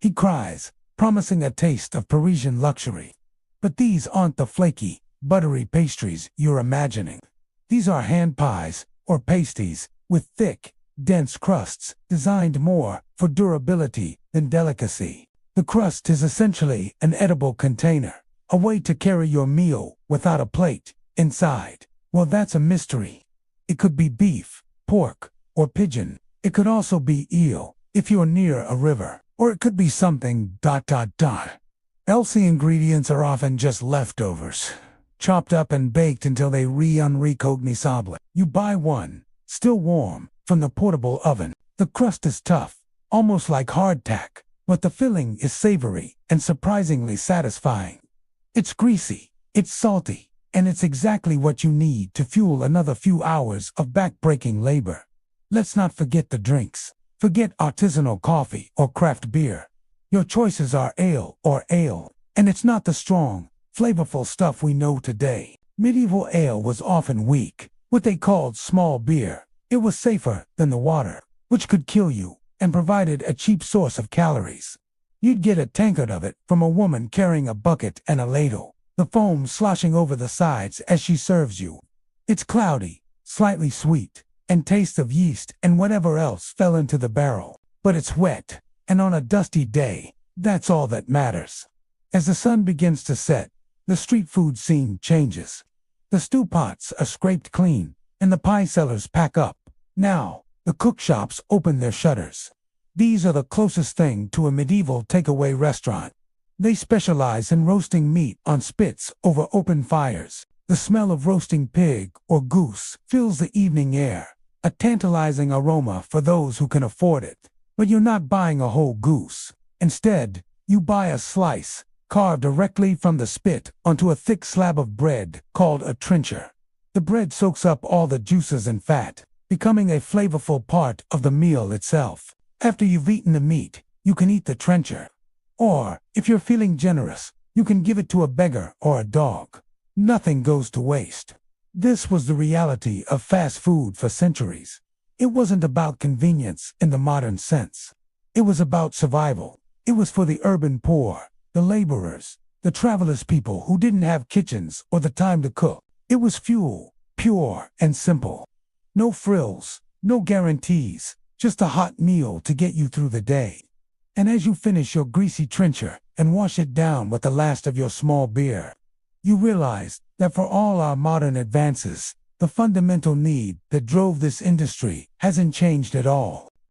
he cries, promising a taste of Parisian luxury. But these aren't the flaky, buttery pastries you're imagining. These are hand pies, or pasties, with thick, dense crusts designed more for durability than delicacy. The crust is essentially an edible container, a way to carry your meal without a plate inside. Well, that's a mystery. It could be beef, pork, or pigeon. It could also be eel, if you're near a river. Or it could be something ... Else the ingredients are often just leftovers, chopped up and baked until they unrecognizable. You buy one, still warm, from the portable oven. The crust is tough, almost like hardtack, but the filling is savory and surprisingly satisfying. It's greasy, it's salty, and it's exactly what you need to fuel another few hours of back-breaking labor. Let's not forget the drinks. Forget artisanal coffee or craft beer. Your choices are ale or ale, and it's not the strong, flavorful stuff we know today. Medieval ale was often weak, what they called small beer. It was safer than the water, which could kill you, and provided a cheap source of calories. You'd get a tankard of it from a woman carrying a bucket and a ladle, the foam sloshing over the sides as she serves you. It's cloudy, slightly sweet, and tastes of yeast and whatever else fell into the barrel. But it's wet, and on a dusty day, that's all that matters. As the sun begins to set, the street food scene changes. The stew pots are scraped clean, and the pie sellers pack up. Now, the cook shops open their shutters. These are the closest thing to a medieval takeaway restaurant. They specialize in roasting meat on spits over open fires. The smell of roasting pig or goose fills the evening air, a tantalizing aroma for those who can afford it. But you're not buying a whole goose. Instead, you buy a slice, carved directly from the spit onto a thick slab of bread called a trencher. The bread soaks up all the juices and fat, becoming a flavorful part of the meal itself. After you've eaten the meat, you can eat the trencher. Or, if you're feeling generous, you can give it to a beggar or a dog. Nothing goes to waste. This was the reality of fast food for centuries. It wasn't about convenience in the modern sense. It was about survival. It was for the urban poor, the laborers, the travelers, people who didn't have kitchens or the time to cook. It was fuel, pure and simple. No frills, no guarantees, just a hot meal to get you through the day. And as you finish your greasy trencher and wash it down with the last of your small beer, you realize that for all our modern advances, the fundamental need that drove this industry hasn't changed at all.